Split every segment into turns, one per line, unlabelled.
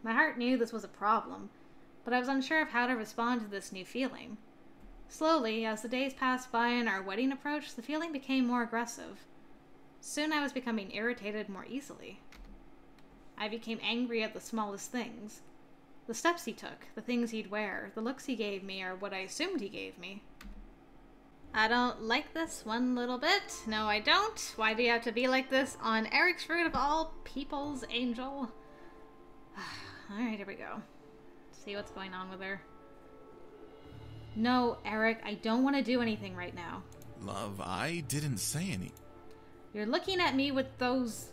My heart knew this was a problem, but I was unsure of how to respond to this new feeling. Slowly, as the days passed by and our wedding approached, the feeling became more aggressive. Soon I was becoming irritated more easily. I became angry at the smallest things. The steps he took, the things he'd wear, the looks he gave me, or what I assumed he gave me. I don't like this one little bit. No, I don't. Why do you have to be like this on Eric's fruit of all people's angel? Alright, here we go. See what's going on with her. No, Erik, I don't want to do anything right now.
Love, I didn't say any.
You're looking at me with those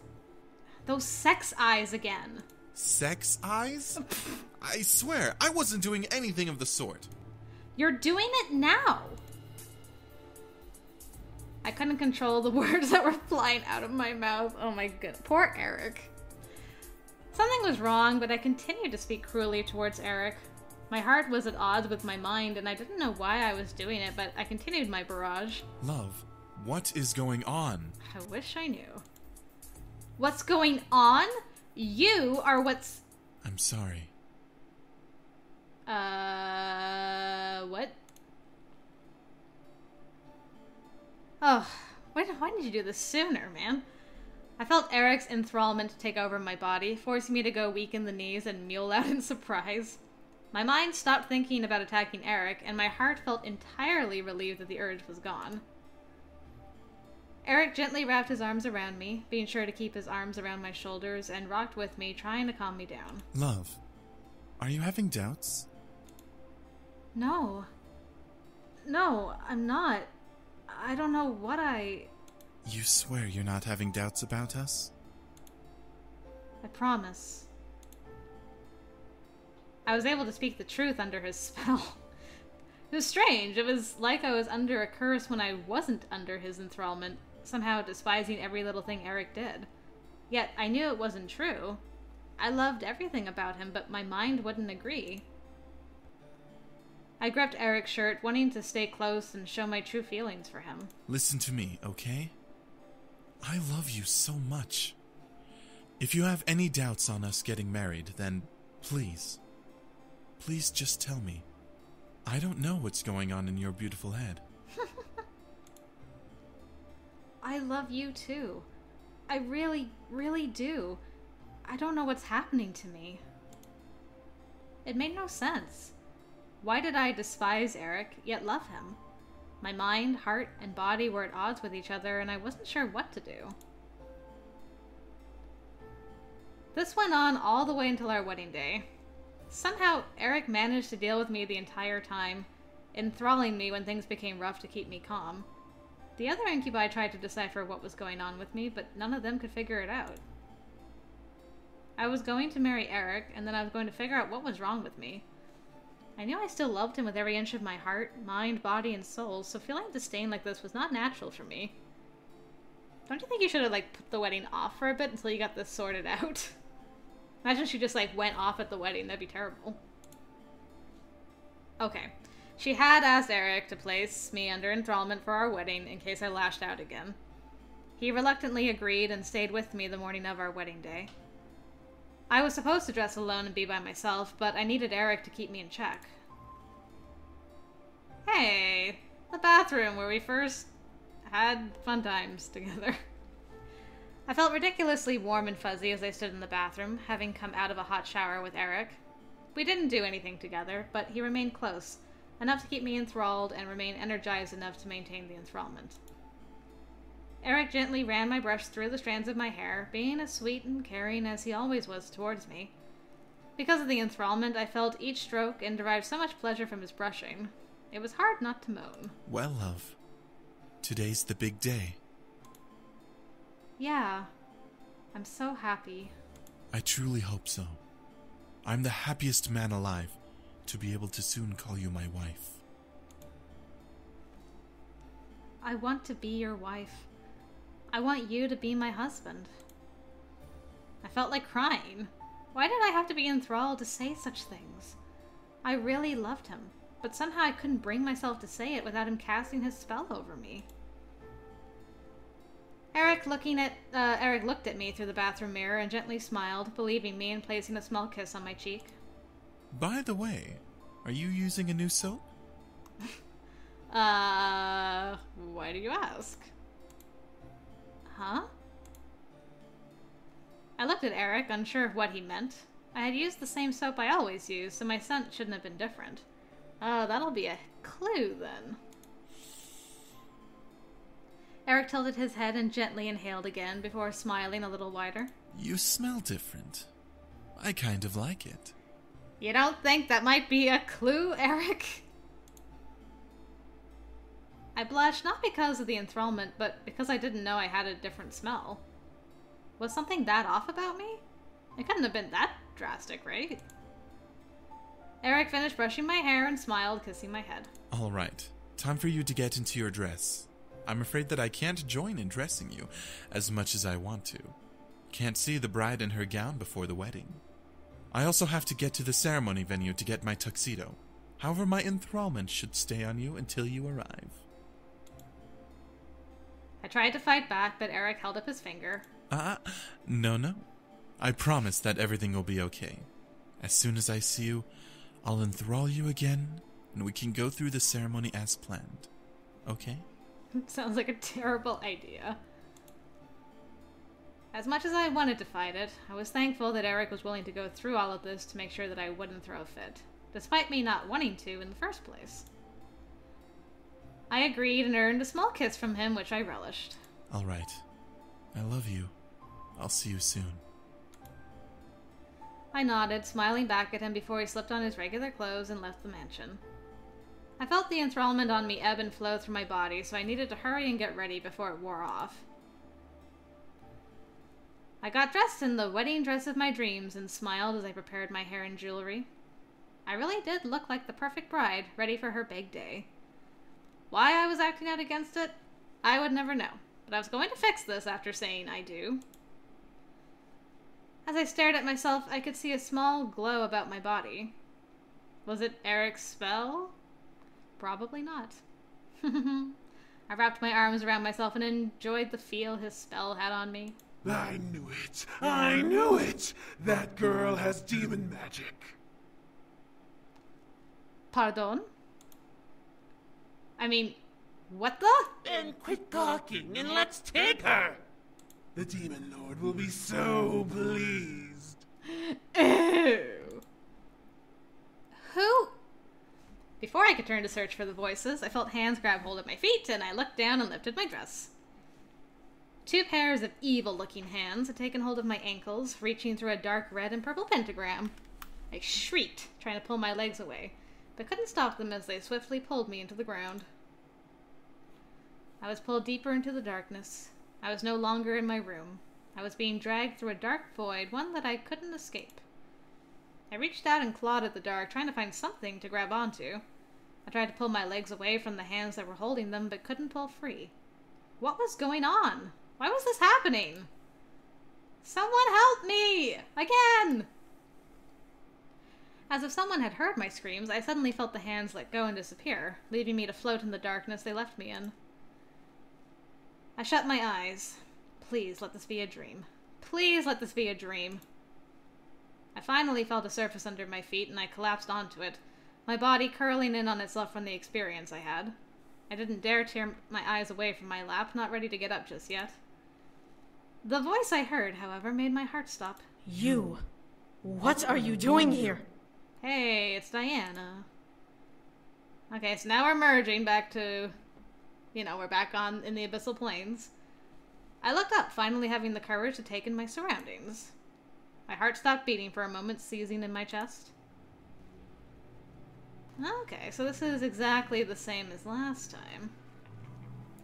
sex eyes again.
Sex eyes? I swear, I wasn't doing anything of the sort.
You're doing it now. I couldn't control the words that were flying out of my mouth. Oh my god. Poor Erik. Something was wrong, but I continued to speak cruelly towards Erik. My heart was at odds with my mind, and I didn't know why I was doing it, but I continued my barrage.
Love, what is going on?
I wish I knew. What's going on? You are what's...
I'm sorry.
What? Oh, why didn't you do this sooner, man? I felt Erik's enthrallment take over my body, forcing me to go weak in the knees and mule out in surprise. My mind stopped thinking about attacking Erik, and my heart felt entirely relieved that the urge was gone. Erik gently wrapped his arms around me, being sure to keep his arms around my shoulders, and rocked with me, trying to calm me down.
Love, are you having doubts?
No. No, I'm not. I don't know what I...
You swear you're not having doubts about us?
I promise. I was able to speak the truth under his spell. It was strange. It was like I was under a curse when I wasn't under his enthrallment, somehow despising every little thing Erik did. Yet I knew it wasn't true. I loved everything about him, but my mind wouldn't agree. I gripped Erik's shirt, wanting to stay close and show my true feelings for him.
Listen to me, okay? I love you so much. If you have any doubts on us getting married, then please just tell me. I don't know what's going on in your beautiful head.
I love you too. I really, really do. I don't know what's happening to me. It made no sense. Why did I despise Erik, yet love him? My mind, heart, and body were at odds with each other, and I wasn't sure what to do. This went on all the way until our wedding day. Somehow, Erik managed to deal with me the entire time, enthralling me when things became rough to keep me calm. The other incubi tried to decipher what was going on with me, but none of them could figure it out. I was going to marry Erik, and then I was going to figure out what was wrong with me. I knew I still loved him with every inch of my heart, mind, body, and soul, so feeling disdain like this was not natural for me. Don't you think you should have, put the wedding off for a bit until you got this sorted out? Imagine she just, went off at the wedding. That'd be terrible. Okay. She had asked Erik to place me under enthrallment for our wedding in case I lashed out again. He reluctantly agreed and stayed with me the morning of our wedding day. I was supposed to dress alone and be by myself, but I needed Erik to keep me in check. Hey, the bathroom where we first had fun times together. I felt ridiculously warm and fuzzy as I stood in the bathroom, having come out of a hot shower with Erik. We didn't do anything together, but he remained close, enough to keep me enthralled and remain energized enough to maintain the enthrallment. Erik gently ran my brush through the strands of my hair, being as sweet and caring as he always was towards me. Because of the enthrallment, I felt each stroke and derived so much pleasure from his brushing. It was hard not to moan.
Well, love, today's the big day.
Yeah, I'm so happy.
I truly hope so. I'm the happiest man alive to be able to soon call you my wife.
I want to be your wife. I want you to be my husband. I felt like crying. Why did I have to be enthralled to say such things? I really loved him, but somehow I couldn't bring myself to say it without him casting his spell over me. Eric looked at me through the bathroom mirror and gently smiled, believing me and placing a small kiss on my cheek.
By the way, are you using a new soap?
Why do you ask? Huh? I looked at Eric, unsure of what he meant. I had used the same soap I always use, so my scent shouldn't have been different. Oh, that'll be a clue, then. Eric tilted his head and gently inhaled again before smiling a little wider.
You smell different. I kind of like it.
You don't think that might be a clue, Eric? I blushed not because of the enthrallment, but because I didn't know I had a different smell. Was something that off about me? It couldn't have been that drastic, right? Eric finished brushing my hair and smiled, kissing my head.
All right. Time for you to get into your dress. I'm afraid that I can't join in dressing you as much as I want to. Can't see the bride in her gown before the wedding. I also have to get to the ceremony venue to get my tuxedo. However, my enthrallment should stay on you until you arrive.
I tried to fight back, but Eric held up his finger.
No. I promise that everything will be okay. As soon as I see you, I'll enthrall you again, and we can go through the ceremony as planned. Okay?
Sounds like a terrible idea. As much as I wanted to fight it, I was thankful that Eric was willing to go through all of this to make sure that I wouldn't throw a fit, despite me not wanting to in the first place. I agreed and earned a small kiss from him, which I relished.
All right. I love you. I'll see you soon.
I nodded, smiling back at him before he slipped on his regular clothes and left the mansion. I felt the enthrallment on me ebb and flow through my body, so I needed to hurry and get ready before it wore off. I got dressed in the wedding dress of my dreams and smiled as I prepared my hair and jewelry. I really did look like the perfect bride, ready for her big day. Why I was acting out against it, I would never know, but I was going to fix this after saying I do. As I stared at myself, I could see a small glow about my body. Was it Eric's spell? Probably not. I wrapped my arms around myself and enjoyed the feel his spell had on me.
I knew it! I knew it! That girl has demon magic.
Pardon? I mean, what the?
Then quit talking and let's take her! The Demon Lord will be so pleased.
Ew. Who? Before I could turn to search for the voices, I felt hands grab hold of my feet, and I looked down and lifted my dress. Two pairs of evil-looking hands had taken hold of my ankles, reaching through a dark red and purple pentagram. I shrieked, trying to pull my legs away, but couldn't stop them as they swiftly pulled me into the ground. I was pulled deeper into the darkness. I was no longer in my room. I was being dragged through a dark void, one that I couldn't escape. I reached out and clawed at the dark, trying to find something to grab onto. I tried to pull my legs away from the hands that were holding them, but couldn't pull free. What was going on? Why was this happening? Someone help me! Again! As if someone had heard my screams, I suddenly felt the hands let go and disappear, leaving me to float in the darkness they left me in. I shut my eyes. Please let this be a dream. Please let this be a dream. I finally felt a surface under my feet, and I collapsed onto it, my body curling in on itself from the experience I had. I didn't dare tear my eyes away from my lap, not ready to get up just yet. The voice I heard, however, made my heart stop.
You! What are you doing here?
Hey, it's Diana. Okay, so now we're merging back to... we're back in the Abyssal Plains. I looked up, finally having the courage to take in my surroundings. My heart stopped beating for a moment, seizing in my chest. Okay, so this is exactly the same as last time.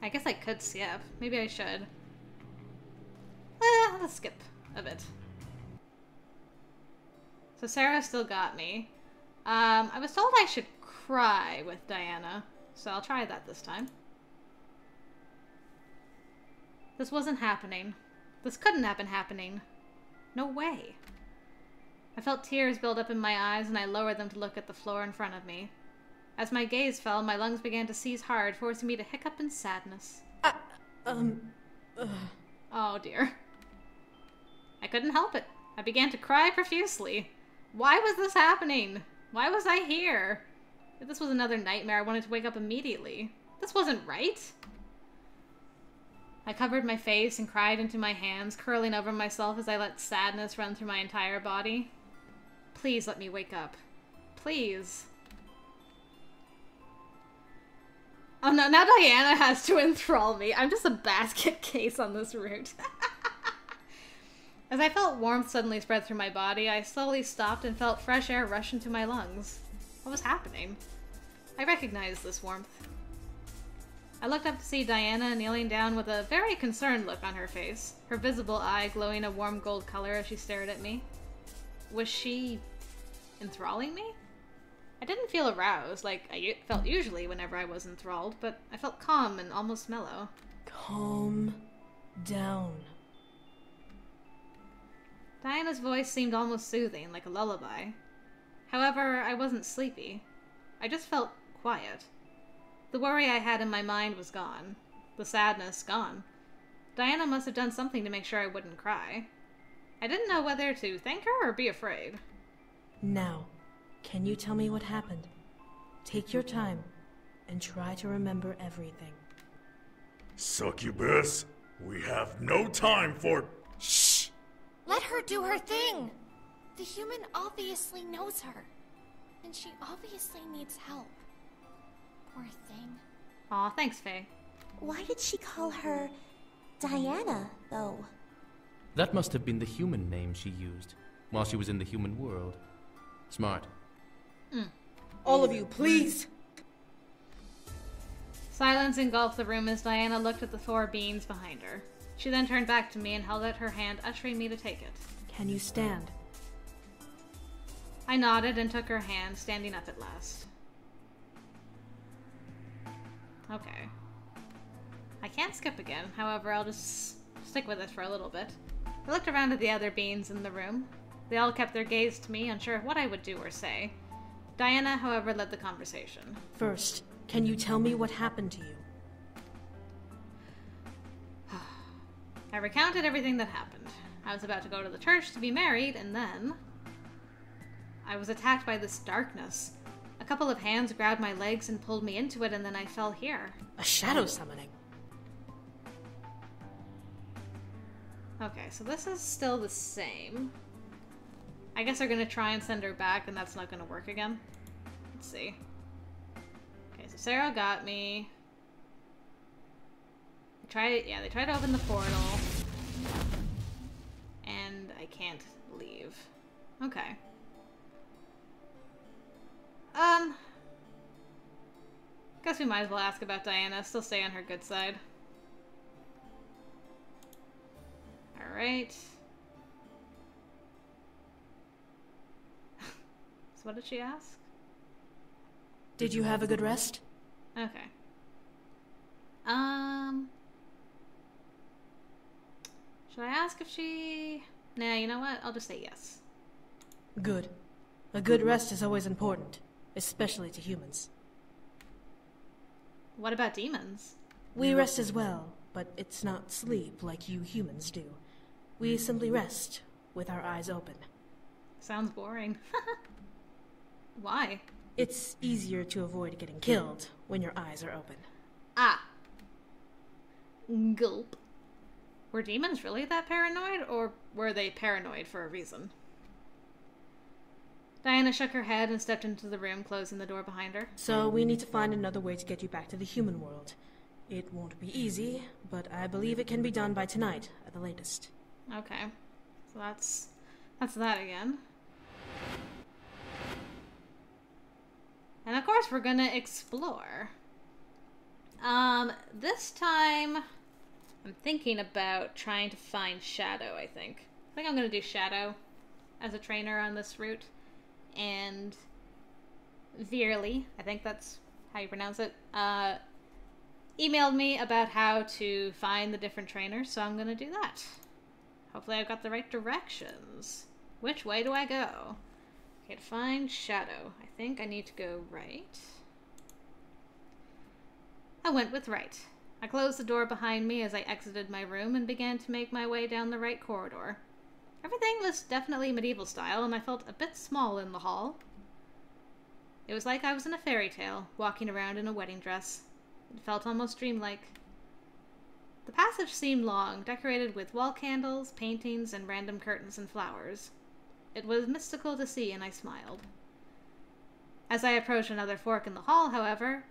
I guess I could skip. Maybe I should. Let's skip a bit. So Sarah still got me. I was told I should cry with Diana, so I'll try that this time. This wasn't happening. This couldn't have been happening. No way. I felt tears build up in my eyes, and I lowered them to look at the floor in front of me. As my gaze fell, my lungs began to seize hard, forcing me to hiccup in sadness. Oh dear. I couldn't help it. I began to cry profusely. Why was this happening? Why was I here? If this was another nightmare, I wanted to wake up immediately. This wasn't right. I covered my face and cried into my hands, curling over myself as I let sadness run through my entire body. Please let me wake up. Please. Oh no, now Diana has to enthrall me. I'm just a basket case on this route. As I felt warmth suddenly spread through my body, I slowly stopped and felt fresh air rush into my lungs. What was happening? I recognized this warmth. I looked up to see Diana kneeling down with a very concerned look on her face, her visible eye glowing a warm gold color as she stared at me. Was she enthralling me? I didn't feel aroused like I felt usually whenever I was enthralled, but I felt calm and almost mellow.
Calm down.
Diana's voice seemed almost soothing, like a lullaby. However, I wasn't sleepy. I just felt quiet. The worry I had in my mind was gone. The sadness gone. Diana must have done something to make sure I wouldn't cry. I didn't know whether to thank her or be afraid.
Now, can you tell me what happened? Take your time and try to remember everything.
Succubus, we have no time for...
Shh!
Let her do her thing! The human obviously knows her. And she obviously needs help. Poor thing.
Aw, thanks, Faye.
Why did she call her Diana, though?
That must have been the human name she used while she was in the human world. Smart.
All of you, please!
Silence engulfed the room as Diana looked at the 4 beings behind her. She then turned back to me and held out her hand, ushering me to take it.
Can you stand?
I nodded and took her hand, standing up at last. Okay. I can't skip again, however, I'll just stick with it for a little bit. I looked around at the other beings in the room. They all kept their gaze to me, unsure of what I would do or say. Diana, however, led the conversation.
First, can you tell me what happened to you?
I recounted everything that happened. I was about to go to the church to be married, and then... I was attacked by this darkness. A couple of hands grabbed my legs and pulled me into it, and then I fell here.
A shadow summoning.
Okay, so this is still the same. I guess they're gonna try and send her back, and that's not gonna work again. Let's see. Okay, so Sarah got me. They tried to open the portal. And I can't leave. Okay. Guess we might as well ask about Diana. Still stay on her good side. Alright. So what did she ask?
Did you have a good rest?
Okay. Should I ask if she... Nah, you know what? I'll just say yes.
Good. A good rest is always important, especially to humans.
What about demons?
We rest as well, but it's not sleep like you humans do. We simply rest with our eyes open.
Sounds boring. Why?
It's easier to avoid getting killed when your eyes are open.
Ah. Gulp. Were demons really that paranoid, or were they paranoid for a reason? Diana shook her head and stepped into the room, closing the door behind her.
So we need to find another way to get you back to the human world. It won't be easy, but I believe it can be done by tonight at the latest.
Okay. So that's that again. And of course we're gonna explore. This time I'm thinking about trying to find Shadow, I think. I think I'm gonna do Shadow as a trainer on this route. And Veerly, I think that's how you pronounce it, emailed me about how to find the different trainers, so I'm gonna do that. Hopefully I've got the right directions. Which way do I go? Okay, to find Shadow. I think I need to go right. I went with right. I closed the door behind me as I exited my room and began to make my way down the right corridor. Everything was definitely medieval style, and I felt a bit small in the hall. It was like I was in a fairy tale, walking around in a wedding dress. It felt almost dreamlike. The passage seemed long, decorated with wall candles, paintings, and random curtains and flowers. It was mystical to see, and I smiled. As I approached another fork in the hall, however...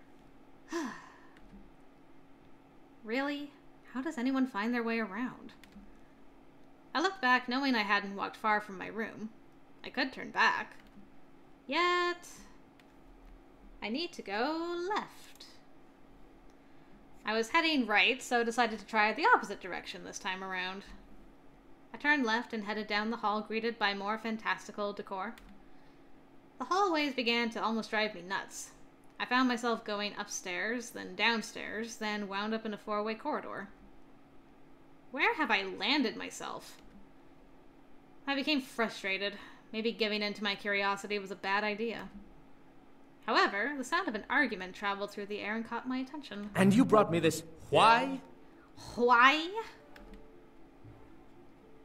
Really? How does anyone find their way around? I looked back, knowing I hadn't walked far from my room. I could turn back. Yet... I need to go left. I was heading right, so I decided to try the opposite direction this time around. I turned left and headed down the hall, greeted by more fantastical decor. The hallways began to almost drive me nuts. I found myself going upstairs, then downstairs, then wound up in a four-way corridor. Where have I landed myself? I became frustrated. Maybe giving in to my curiosity was a bad idea. However, the sound of an argument traveled through the air and caught my attention.
And you brought me this why?
Why?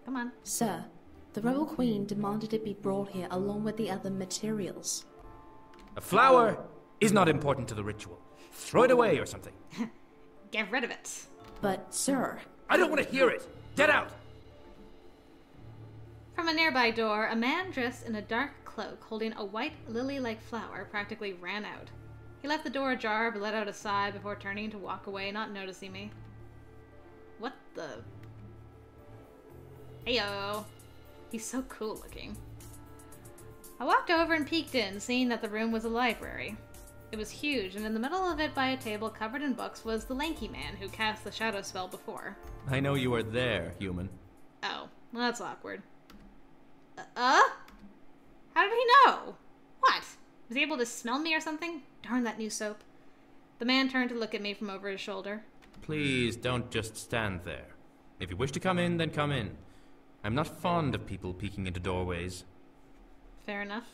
Come on.
Sir, the Rebel Queen demanded it be brought here along with the other materials.
A flower is not important to the ritual. Throw it away or something.
Get rid of it.
But, sir...
I don't want to hear it! Get out!
From a nearby door, a man dressed in a dark cloak holding a white lily-like flower practically ran out. He left the door ajar but let out a sigh before turning to walk away, not noticing me. What the... Heyo. He's so cool looking. I walked over and peeked in, seeing that the room was a library. It was huge, and in the middle of it by a table covered in books was the lanky man who cast the shadow spell before.
I know you are there, human.
Oh, well, that's awkward. How did he know? What? Was he able to smell me or something? Darn that new soap. The man turned to look at me from over his shoulder.
Please don't just stand there. If you wish to come in, then come in. I'm not fond of people peeking into doorways.
Fair enough.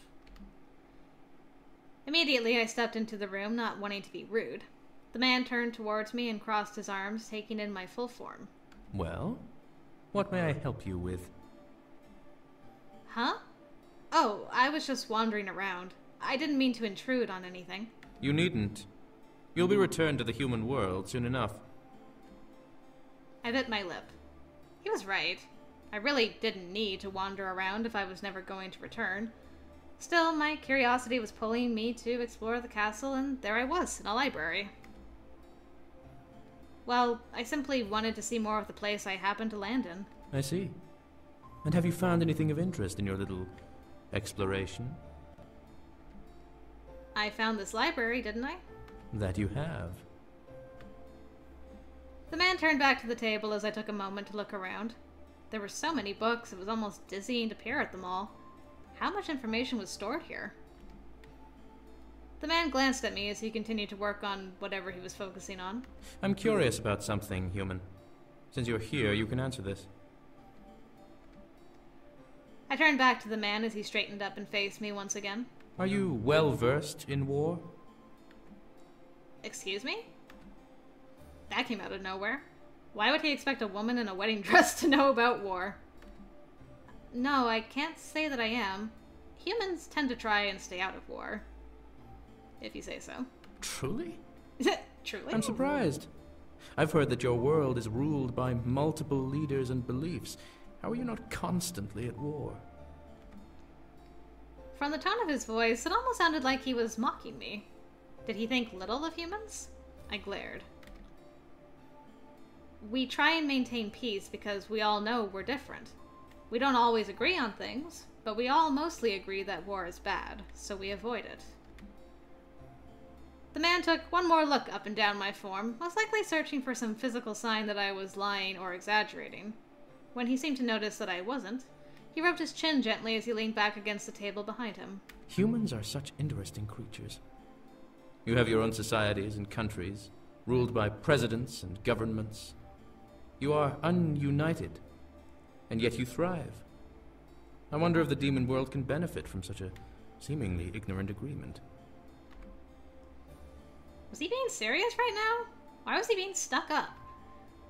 Immediately, I stepped into the room, not wanting to be rude. The man turned towards me and crossed his arms, taking in my full form.
Well, what may I help you with?
Huh? Oh, I was just wandering around. I didn't mean to intrude on anything.
You needn't. You'll be returned to the human world soon enough.
I bit my lip. He was right. I really didn't need to wander around if I was never going to return. Still, my curiosity was pulling me to explore the castle, and there I was, in a library. Well, I simply wanted to see more of the place I happened to land in.
I see. And have you found anything of interest in your little exploration?
I found this library, didn't I?
That you have.
The man turned back to the table as I took a moment to look around. There were so many books, it was almost dizzying to peer at them all. How much information was stored here? The man glanced at me as he continued to work on whatever he was focusing on.
I'm curious about something, human. Since you're here, you can answer this.
I turned back to the man as he straightened up and faced me once again.
Are you well-versed in war?
Excuse me? That came out of nowhere. Why would he expect a woman in a wedding dress to know about war? No, I can't say that I am. Humans tend to try and stay out of war. If you say so.
Truly?
Truly?
I'm surprised. I've heard that your world is ruled by multiple leaders and beliefs. How are you not constantly at war?
From the tone of his voice, it almost sounded like he was mocking me. Did he think little of humans? I glared. We try and maintain peace because we all know we're different. We don't always agree on things, but we all mostly agree that war is bad, so we avoid it. The man took one more look up and down my form, most likely searching for some physical sign that I was lying or exaggerating. When he seemed to notice that I wasn't, he rubbed his chin gently as he leaned back against the table behind him.
Humans are such interesting creatures. You have your own societies and countries, ruled by presidents and governments. You are ununited, and yet you thrive. I wonder if the demon world can benefit from such a seemingly ignorant agreement.
Was he being serious right now? Why was he being stuck up?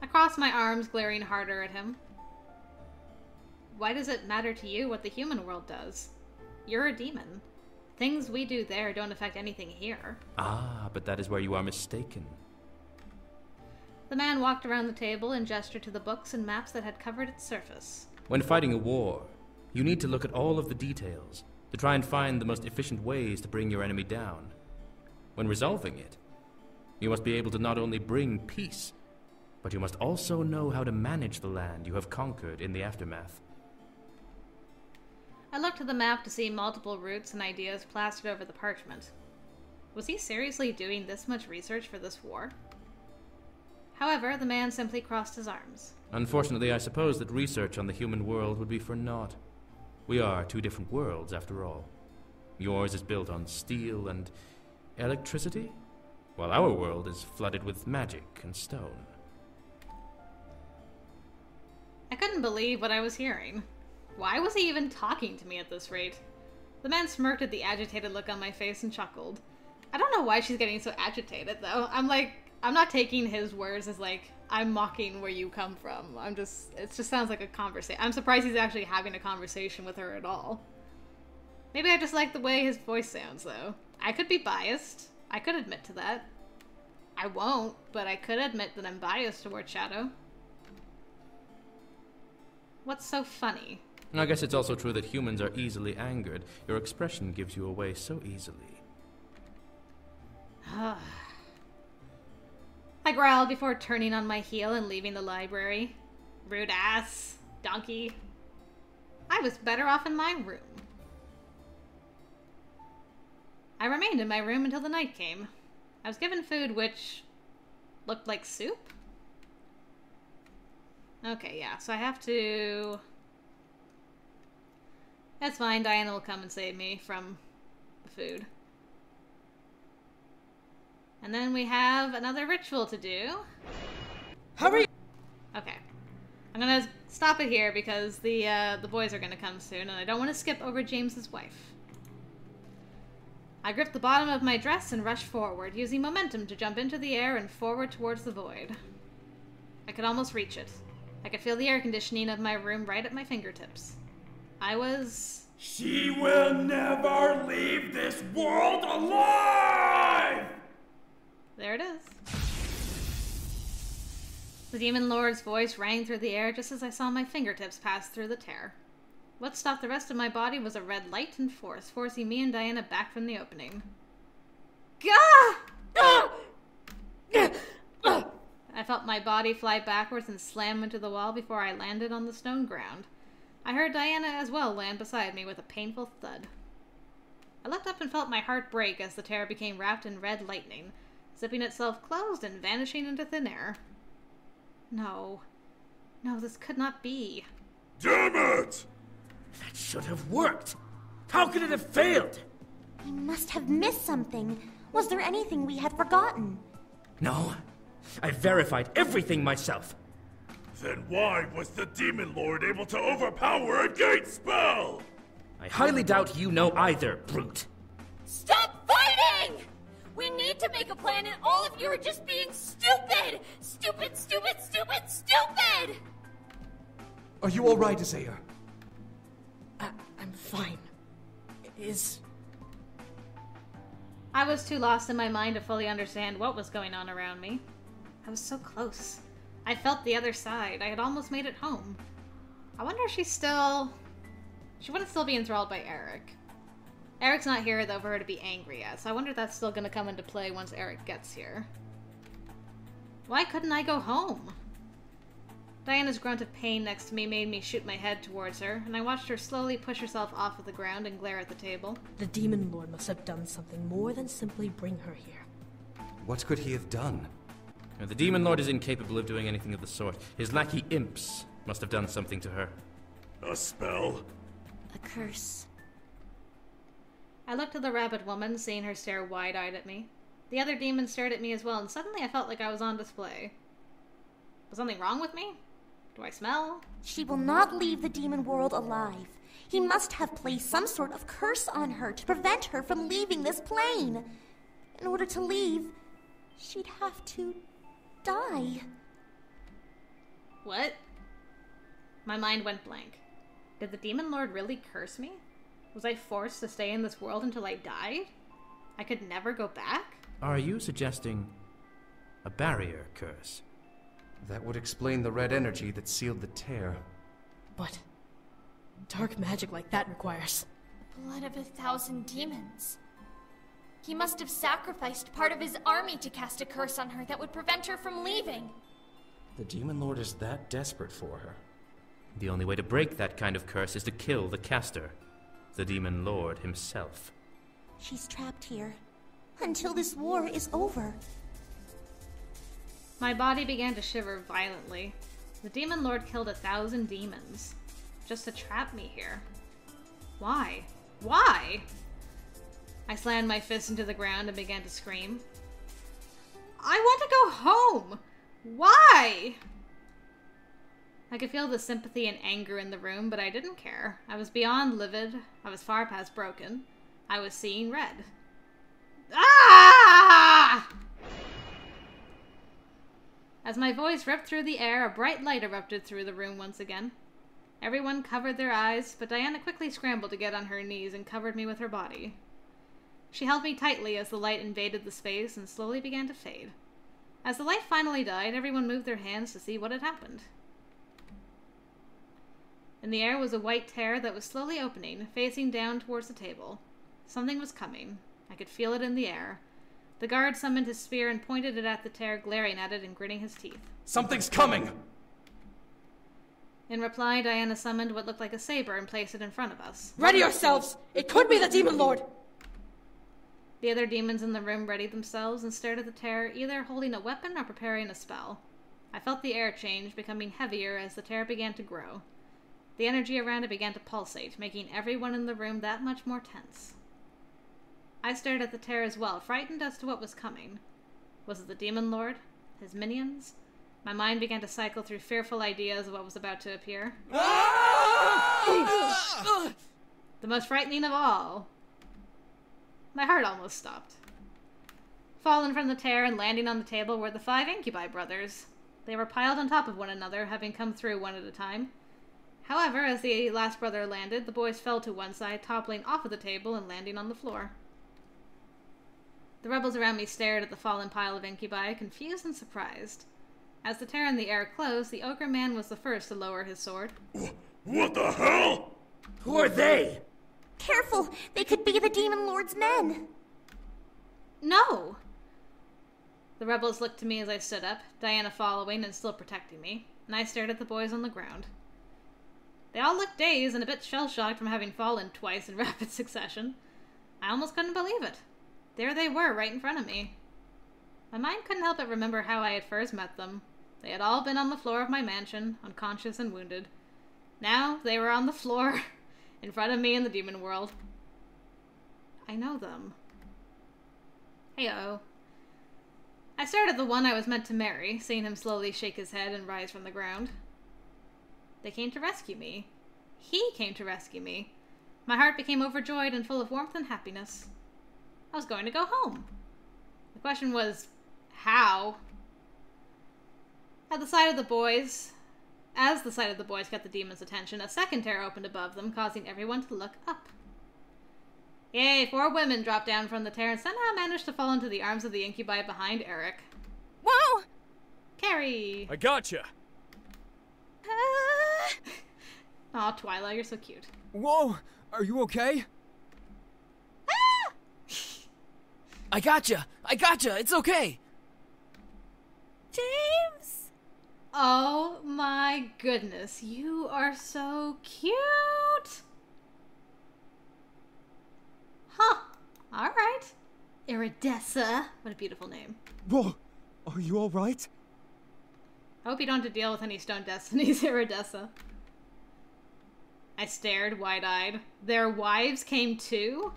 I crossed my arms, glaring harder at him. Why does it matter to you what the human world does? You're a demon. Things we do there don't affect anything here.
Ah, but that is where you are mistaken.
The man walked around the table and gestured to the books and maps that had covered its surface.
When fighting a war, you need to look at all of the details to try and find the most efficient ways to bring your enemy down. When resolving it, you must be able to not only bring peace, but you must also know how to manage the land you have conquered in the aftermath.
I looked at the map to see multiple routes and ideas plastered over the parchment. Was he seriously doing this much research for this war? However, the man simply crossed his arms.
Unfortunately, I suppose that research on the human world would be for naught. We are two different worlds, after all. Yours is built on steel and electricity, while our world is flooded with magic and stone.
I couldn't believe what I was hearing. Why was he even talking to me at this rate? The man smirked at the agitated look on my face and chuckled. I don't know why she's getting so agitated, though. I'm not taking his words as I'm mocking where you come from. It just sounds like a conversation. I'm surprised he's actually having a conversation with her at all. Maybe I just like the way his voice sounds, though. I could be biased. I could admit to that. I won't, but I could admit that I'm biased toward Shadow. What's so funny?
I guess it's also true that humans are easily angered. Your expression gives you away so easily.
I growled before turning on my heel and leaving the library. Rude ass. Donkey. I was better off in my room. I remained in my room until the night came. I was given food which looked like soup? Okay, yeah, so I have to... That's fine, Diana will come and save me from the food. And then we have another ritual to do.
Hurry!
Okay. I'm gonna stop it here because the boys are gonna come soon, and I don't want to skip over James's wife. I gripped the bottom of my dress and rushed forward, using momentum to jump into the air and forward towards the void. I could almost reach it. I could feel the air conditioning of my room right at my fingertips. I was...
She will never leave this world alive!
There it is. The Demon Lord's voice rang through the air just as I saw my fingertips pass through the tear. What stopped the rest of my body was a red light and force, forcing me and Diana back from the opening. Gah! I felt my body fly backwards and slam into the wall before I landed on the stone ground. I heard Diana as well land beside me with a painful thud. I looked up and felt my heart break as the tear became wrapped in red lightning, zipping itself closed and vanishing into thin air. No. No, this could not be.
Damn it!
That should have worked! How could it have failed?
We must have missed something. Was there anything we had forgotten?
No. I verified everything myself.
Then why was the Demon Lord able to overpower a gate spell?
I highly doubt you know either, brute.
Stop fighting! We need to make a plan and all of you are just being stupid! Stupid, stupid, stupid, stupid!
Are you all right, Isaiah?
I'm fine.
I was too lost in my mind to fully understand what was going on around me. I was so close. I felt the other side. I had almost made it home. I wonder if she wouldn't still be enthralled by Erik. Eric's not here, though, for her to be angry at, so I wonder if that's still going to come into play once Erik gets here. Why couldn't I go home? Diana's grunt of pain next to me made me shoot my head towards her, and I watched her slowly push herself off of the ground and glare at the table.
The Demon Lord must have done something more than simply bring her here.
What could he have done?
The Demon Lord is incapable of doing anything of the sort. His lackey imps must have done something to her.
A spell?
A curse.
I looked at the rabbit woman, seeing her stare wide-eyed at me. The other demons stared at me as well, and suddenly I felt like I was on display. Was something wrong with me? Do I smell?
She will not leave the demon world alive. He must have placed some sort of curse on her to prevent her from leaving this plane. In order to leave, she'd have to die.
What? My mind went blank. Did the Demon Lord really curse me? Was I forced to stay in this world until I died? I could never go back?
Are you suggesting a barrier curse?
That would explain the red energy that sealed the tear.
But dark magic like that requires...
The blood of 1,000 demons. He must have sacrificed part of his army to cast a curse on her that would prevent her from leaving.
The Demon Lord is that desperate for her.
The only way to break that kind of curse is to kill the caster, the Demon Lord himself.
She's trapped here until this war is over.
My body began to shiver violently. The Demon Lord killed 1,000 demons just to trap me here. Why? Why? I slammed my fist into the ground and began to scream. I want to go home! Why? I could feel the sympathy and anger in the room, but I didn't care. I was beyond livid. I was far past broken. I was seeing red. Ah! As my voice ripped through the air, a bright light erupted through the room once again. Everyone covered their eyes, but Diana quickly scrambled to get on her knees and covered me with her body. She held me tightly as the light invaded the space and slowly began to fade. As the light finally died, everyone moved their hands to see what had happened. In the air was a white tear that was slowly opening, facing down towards the table. Something was coming. I could feel it in the air. The guard summoned his spear and pointed it at the tear, glaring at it and gritting his teeth.
Something's coming!
In reply, Diana summoned what looked like a saber and placed it in front of us.
Ready yourselves! It could be the Demon Lord!
The other demons in the room readied themselves and stared at the tear, either holding a weapon or preparing a spell. I felt the air change, becoming heavier as the tear began to grow. The energy around it began to pulsate, making everyone in the room that much more tense. I stared at the tear as well, frightened as to what was coming. Was it the Demon Lord? His minions? My mind began to cycle through fearful ideas of what was about to appear. The most frightening of all. My heart almost stopped. Fallen from the tear and landing on the table were the 5 Incubi Brothers. They were piled on top of one another, having come through one at a time. However, as the last brother landed, the boys fell to one side, toppling off of the table and landing on the floor. The rebels around me stared at the fallen pile of Incubi, confused and surprised. As the tear in the air closed, the ogre man was the first to lower his sword.
What the hell?
Who are they?
Careful! They could be the Demon Lord's men!
No! The rebels looked to me as I stood up, Diana following and still protecting me, and I stared at the boys on the ground. They all looked dazed and a bit shell-shocked from having fallen twice in rapid succession. I almost couldn't believe it. There they were, right in front of me. My mind couldn't help but remember how I had first met them. They had all been on the floor of my mansion, unconscious and wounded. Now they were on the floor, in front of me in the demon world. I know them. Heyo. I stared at the one I was meant to marry, seeing him slowly shake his head and rise from the ground. They came to rescue me. He came to rescue me. My heart became overjoyed and full of warmth and happiness. I was going to go home. The question was, how? As the sight of the boys got the demon's attention, a second tear opened above them, causing everyone to look up. Yay, 4 women dropped down from the tear and somehow managed to fall into the arms of the Incubi behind Erik.
Whoa!
Carrie!
I gotcha!
Aw, Twyla, you're so cute.
Whoa! Are you okay? I gotcha! It's okay!
James!
Oh my goodness, you are so cute! Huh, alright. Iridessa, what a beautiful name.
Whoa, are you alright?
I hope you don't have to deal with any stone destinies, Iridessa. I stared, wide-eyed. Their wives came too?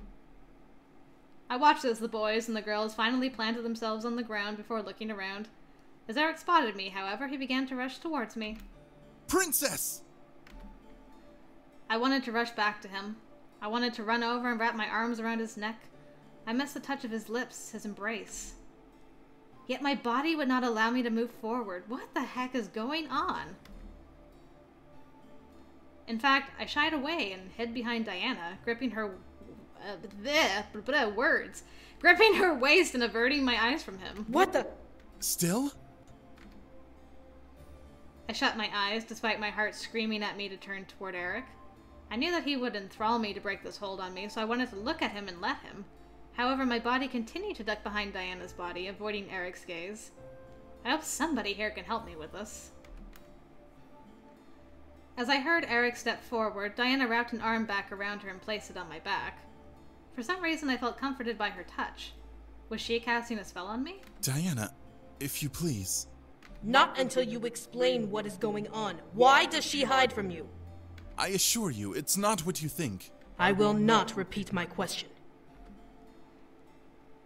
I watched as the boys and the girls finally planted themselves on the ground before looking around. As Erik spotted me, however, he began to rush towards me.
Princess!
I wanted to rush back to him. I wanted to run over and wrap my arms around his neck. I missed the touch of his lips, his embrace. Yet my body would not allow me to move forward. What the heck is going on? In fact, I shied away and hid behind Diana, gripping her... words. Gripping her waist and averting my eyes from him.
What the...
Still?
I shut my eyes, despite my heart screaming at me to turn toward Erik. I knew that he would enthrall me to break this hold on me, so I wanted to look at him and let him. However, my body continued to duck behind Diana's body, avoiding Eric's gaze. I hope somebody here can help me with this. As I heard Erik step forward, Diana wrapped an arm back around her and placed it on my back. For some reason, I felt comforted by her touch. Was she casting a spell on me?
Diana, if you please.
Not until you explain what is going on. Why does she hide from you?
I assure you, it's not what you think.
I will not repeat my question.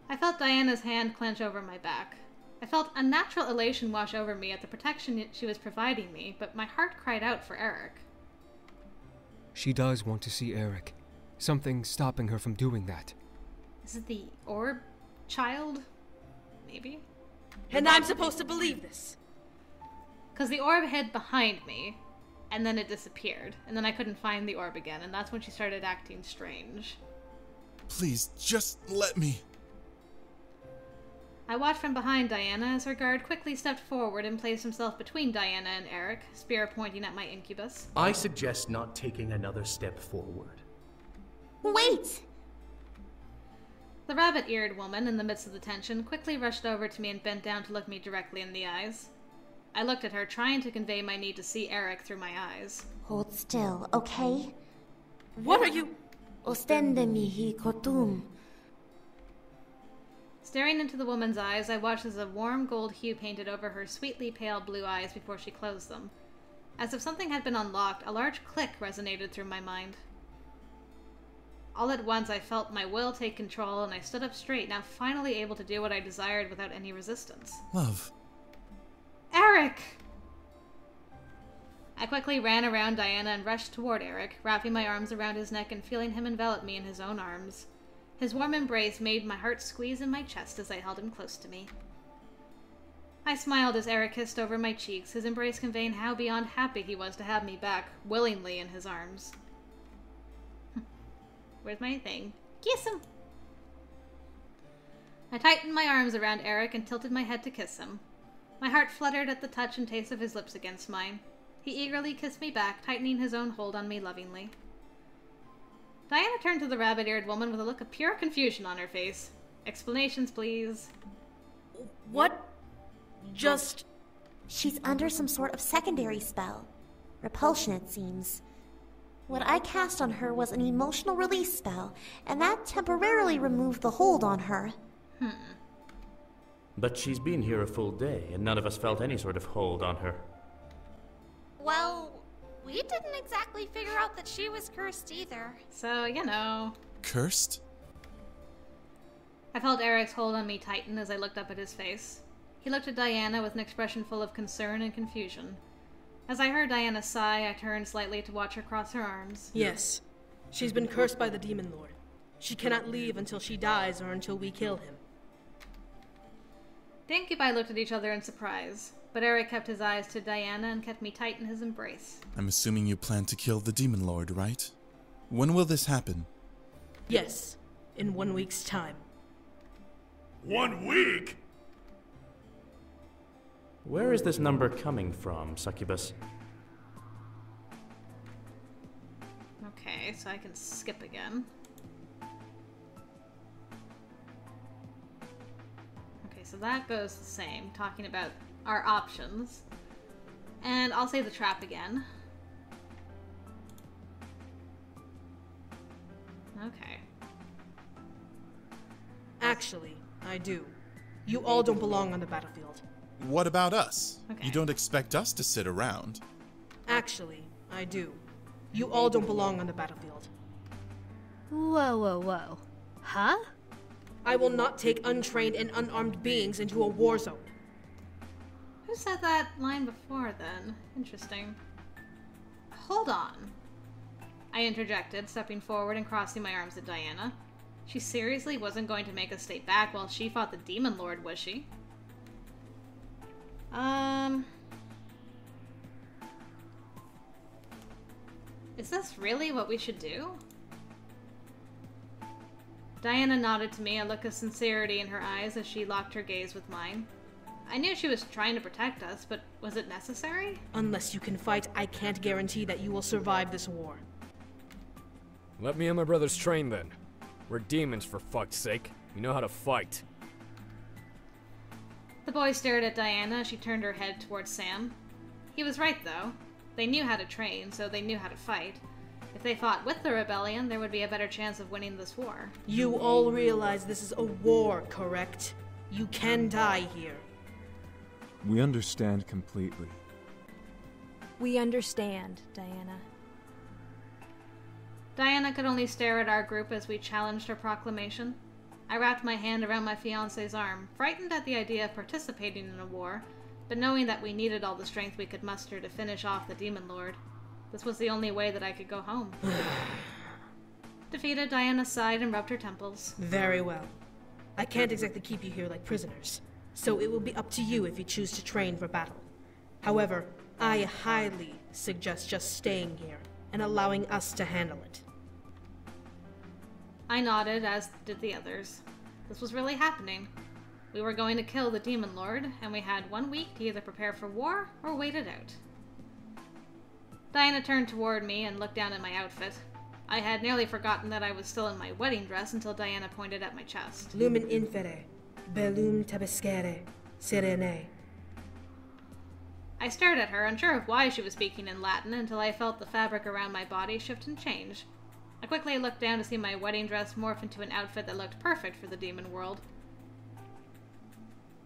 I felt Diana's hand clench over my back. I felt unnatural elation wash over me at the protection she was providing me, but my heart cried out for Erik.
She does want to see Erik. Something's stopping her from doing that.
Is it the orb child? Maybe?
And I'm supposed to believe this?
Because the orb hid behind me, and then it disappeared, and then I couldn't find the orb again, and that's when she started acting strange.
Please, just let me.
I watched from behind Diana as her guard quickly stepped forward and placed himself between Diana and Erik, spear pointing at my incubus.
I suggest not taking another step forward.
Wait!
The rabbit-eared woman, in the midst of the tension, quickly rushed over to me and bent down to look me directly in the eyes. I looked at her, trying to convey my need to see Erik through my eyes.
Hold still, okay?
What are you...
Ostende mihi kotum.
Staring into the woman's eyes, I watched as a warm gold hue painted over her sweetly pale blue eyes before she closed them. As if something had been unlocked, a large click resonated through my mind. All at once, I felt my will take control, and I stood up straight, now finally able to do what I desired without any resistance.
Love.
Erik! I quickly ran around Diana and rushed toward Erik, wrapping my arms around his neck and feeling him envelop me in his own arms. His warm embrace made my heart squeeze in my chest as I held him close to me. I smiled as Erik kissed over my cheeks, his embrace conveying how beyond happy he was to have me back, willingly in his arms. Where's my thing? Kiss him! I tightened my arms around Erik and tilted my head to kiss him. My heart fluttered at the touch and taste of his lips against mine. He eagerly kissed me back, tightening his own hold on me lovingly. Diana turned to the rabbit-eared woman with a look of pure confusion on her face. Explanations, please.
What? Just...
She's under some sort of secondary spell. Repulsion, it seems. What I cast on her was an emotional release spell, and that temporarily removed the hold on her.
But she's been here a full day, and none of us felt any sort of hold on her.
Well, we didn't exactly figure out that she was cursed either.
So, you know.
Cursed?
I felt Erik's hold on me tighten as I looked up at his face. He looked at Diana with an expression full of concern and confusion. As I heard Diana sigh, I turned slightly to watch her cross her arms.
Yes. She's been cursed by the Demon Lord. She cannot leave until she dies or until we kill him.
The Incubi looked at each other in surprise, but Erik kept his eyes to Diana and kept me tight in his embrace.
I'm assuming you plan to kill the Demon Lord, right? When will this happen?
Yes, in 1 week's time.
1 week?
Where is this number coming from, Succubus?
Okay, so I can skip again. Okay, so that goes the same, talking about our options. And I'll say the trap again. Okay.
Actually, I do. You all don't belong on the battlefield.
What about us?
Okay.
You don't expect us to sit around.
Actually, I do. You all don't belong on the battlefield.
Whoa, whoa, whoa. Huh?
I will not take untrained and unarmed beings into a war zone.
Who said that line before, then? Interesting. Hold on. I interjected, stepping forward and crossing my arms at Diana. She seriously wasn't going to make us stay back while she fought the Demon Lord, was she? Is this really what we should do? Diana nodded to me, a look of sincerity in her eyes as she locked her gaze with mine. I knew she was trying to protect us, but was it necessary?
Unless you can fight, I can't guarantee that you will survive this war.
Let me and my brothers train then. We're demons, for fuck's sake. We know how to fight.
The boy stared at Diana as she turned her head towards Sam. He was right, though. They knew how to train, so they knew how to fight. If they fought with the rebellion, there would be a better chance of winning this war.
You all realize this is a war, correct? You can die here.
We understand completely.
We understand, Diana.
Diana could only stare at our group as we challenged her proclamation. I wrapped my hand around my fiancé's arm, frightened at the idea of participating in a war, but knowing that we needed all the strength we could muster to finish off the Demon Lord. This was the only way that I could go home. Defeated, Diana sighed and rubbed her temples.
Very well. I can't exactly keep you here like prisoners, so it will be up to you if you choose to train for battle. However, I highly suggest just staying here and allowing us to handle it.
I nodded, as did the others. This was really happening. We were going to kill the Demon Lord, and we had 1 week to either prepare for war or wait it out. Diana turned toward me and looked down at my outfit. I had nearly forgotten that I was still in my wedding dress until Diana pointed at my chest.
Lumen infere, bellum tabescere, serene.
I stared at her, unsure of why she was speaking in Latin, until I felt the fabric around my body shift and change. I quickly looked down to see my wedding dress morph into an outfit that looked perfect for the demon world.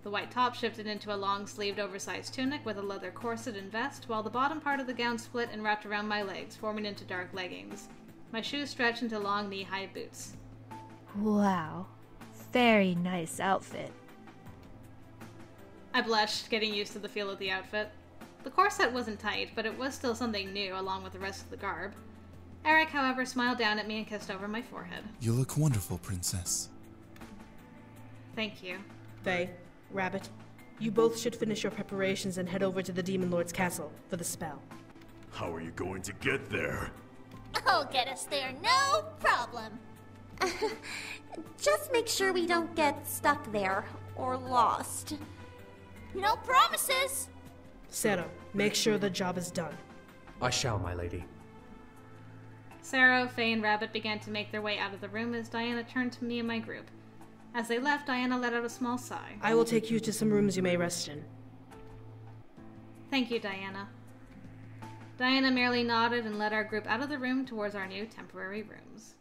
The white top shifted into a long-sleeved, oversized tunic with a leather corset and vest, while the bottom part of the gown split and wrapped around my legs, forming into dark leggings. My shoes stretched into long knee-high boots.
Wow. Very nice outfit.
I blushed, getting used to the feel of the outfit. The corset wasn't tight, but it was still something new along with the rest of the garb. Erik, however, smiled down at me and kissed over my forehead.
You look wonderful, Princess.
Thank you.
Faye, Rabbit, you both should finish your preparations and head over to the Demon Lord's castle for the spell.
How are you going to get there?
I'll get us there, no problem.
Just make sure we don't get stuck there or lost.
No promises.
Sarah, make sure the job is done.
I shall, my lady.
Sarah, Faye, and Rabbit began to make their way out of the room as Diana turned to me and my group. As they left, Diana let out a small sigh.
I will take you to some rooms you may rest in.
Thank you, Diana. Diana merely nodded and led our group out of the room towards our new temporary rooms.